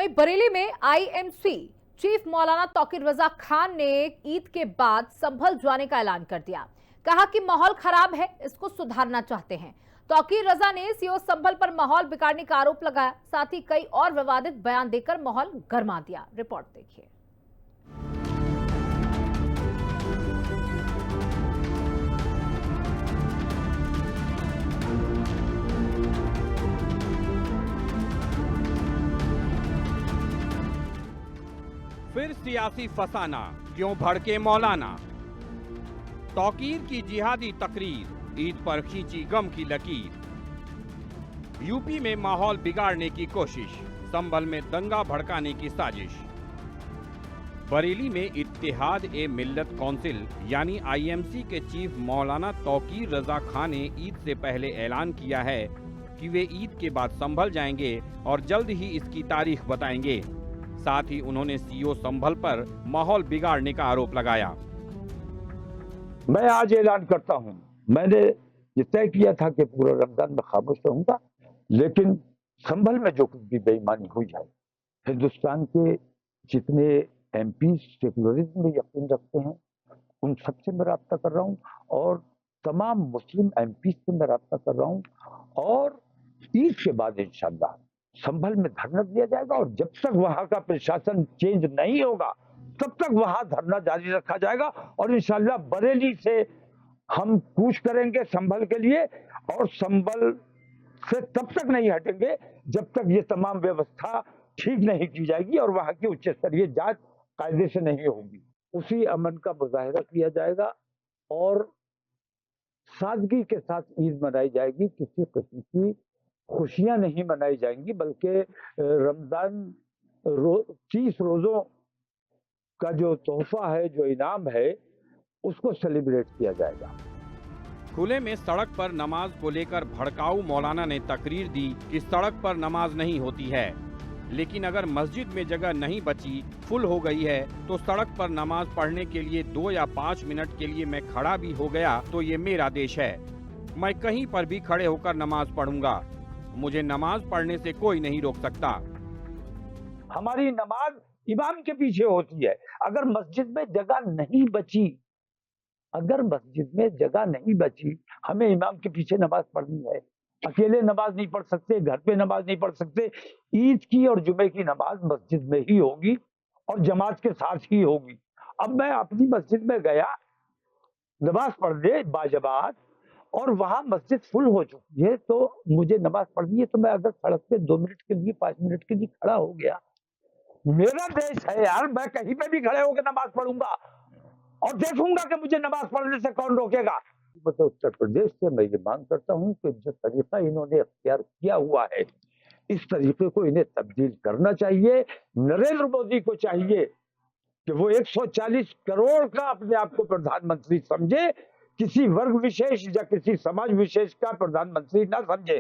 वहीं बरेली में IMC chief मौलाना तौकीर रजा खान ने ईद के बाद संभल जाने का ऐलान कर दिया। कहा कि माहौल खराब है, इसको सुधारना चाहते हैं। तौकीर रजा ने सीओ संभल पर माहौल बिगाड़ने का आरोप लगाया, साथ ही कई और विवादित बयान देकर माहौल गरमा दिया। रिपोर्ट देखिए। फिर सियासी फसाना, क्यों भड़के मौलाना। तौकीर की जिहादी तकरीर, ईद पर खींची गम की लकीर। यूपी में माहौल बिगाड़ने की कोशिश, संभल में दंगा भड़काने की साजिश। बरेली में इत्तेहाद ए मिल्लत काउंसिल यानी आईएमसी के चीफ मौलाना तौकीर रजा खान ने ईद से पहले ऐलान किया है कि वे ईद के बाद संभल जाएंगे और जल्द ही इसकी तारीख बताएंगे। साथ ही उन्होंने सीओ संभल पर माहौल बिगाड़ने का आरोप लगाया। मैं आज ऐलान करता हूं, मैंने ये तय किया था कि पूरा रमजान में खामोश रहूंगा, लेकिन संभल में जो कुछ भी बेईमानी हुई है, हिंदुस्तान के जितने एमपी सेकुलरिज्म में यकीन रखते हैं उन सबसे मैं राब्ता कर रहा हूं और तमाम मुस्लिम एमपी से मैं राब्ता कर रहा हूं और ईद के बाद इंशाअल्लाह संभल में धरना दिया जाएगा और जब तक वहां का प्रशासन चेंज नहीं होगा तब तक वहां धरना जारी रखा जाएगा और इंशाअल्लाह बरेली से हम कूच करेंगे संभल के लिए और संभल से तब तक नहीं हटेंगे जब तक ये तमाम व्यवस्था ठीक नहीं की जाएगी और वहां की उच्च स्तरीय जांच कायदे से नहीं होगी। उसी अमन का मुजाहिरा किया जाएगा और सादगी के साथ ईद मनाई जाएगी। किसी किस्म की खुशियां नहीं मनाई जाएंगी, बल्कि रमजान 30 रोजों का जो तोहफा है, जो इनाम है, उसको सेलिब्रेट किया जाएगा। खुले में सड़क पर नमाज को लेकर भड़काऊ मौलाना ने तकरीर दी कि सड़क पर नमाज नहीं होती है, लेकिन अगर मस्जिद में जगह नहीं बची, फुल हो गई है, तो सड़क पर नमाज पढ़ने के लिए 2 या 5 मिनट के लिए मैं खड़ा भी हो गया तो ये मेरा देश है। मैं कहीं पर भी खड़े होकर नमाज पढ़ूंगा, मुझे नमाज पढ़ने से कोई नहीं रोक सकता। हमारी नमाज इमाम के पीछे होती है। अगर मस्जिद में जगह नहीं बची, हमें इमाम के पीछे नमाज पढ़नी है। अकेले नमाज नहीं पढ़ सकते, घर पे नमाज नहीं पढ़ सकते। ईद की और जुमे की नमाज मस्जिद में ही होगी और जमात के साथ ही होगी। अब मैं अपनी मस्जिद में गया नमाज पढ़ने बाजमात और वहां मस्जिद फुल हो चुकी है, तो मुझे नमाज पढ़नी है, तो मैं अगर सड़क पे 2 मिनट के लिए 5 मिनट के लिए खड़ा हो गया, मेरा देश है यार, मैं कहीं पे भी खड़े होकर नमाज पढ़ूंगा और देखूंगा कि मुझे नमाज पढ़ने से कौन रोकेगा। मतलब उत्तर प्रदेश से मैं ये मांग करता हूँ कि जो तरीका इन्होंने अख्तियार किया हुआ है, इस तरीके को इन्हें तब्दील करना चाहिए। नरेंद्र मोदी को चाहिए कि वो 140 करोड़ का अपने आप को प्रधानमंत्री समझे, किसी वर्ग विशेष या किसी समाज विशेष का प्रधानमंत्री ना समझे।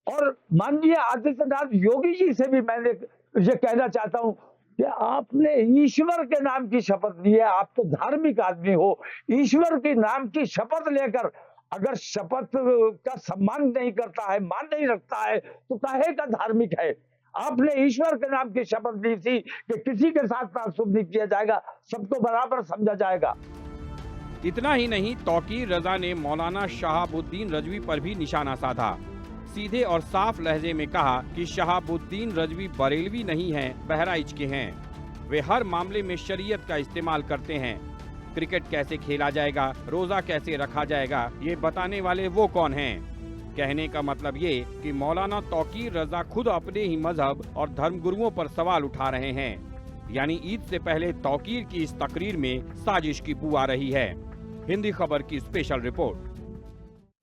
और माननीय आदित्यनाथ योगी जी से भी मैंने ये कहना चाहता हूं कि आपने ईश्वर के नाम की शपथ ली है, आप तो धार्मिक आदमी हो, ईश्वर के नाम की शपथ लेकर अगर शपथ का सम्मान नहीं करता है, मान नहीं रखता है, तो काहे का धार्मिक है। आपने ईश्वर के नाम की शपथ ली थी कि किसी के साथ तासुब नहीं किया जाएगा, सबको बराबर समझा जाएगा। इतना ही नहीं, तौकीर रजा ने मौलाना शहाबुद्दीन रजवी पर भी निशाना साधा। सीधे और साफ लहजे में कहा कि शहाबुद्दीन रजवी बरेलवी नहीं हैं, बहराइच के हैं। वे हर मामले में शरीयत का इस्तेमाल करते हैं। क्रिकेट कैसे खेला जाएगा, रोजा कैसे रखा जाएगा, ये बताने वाले वो कौन हैं? कहने का मतलब ये कि मौलाना तौकीर रजा खुद अपने ही मजहब और धर्मगुरुओं पर सवाल उठा रहे हैं। यानी ईद से पहले तौकीर की इस तकरीर में साजिश की बू आ रही है। हिंदी खबर की स्पेशल रिपोर्ट।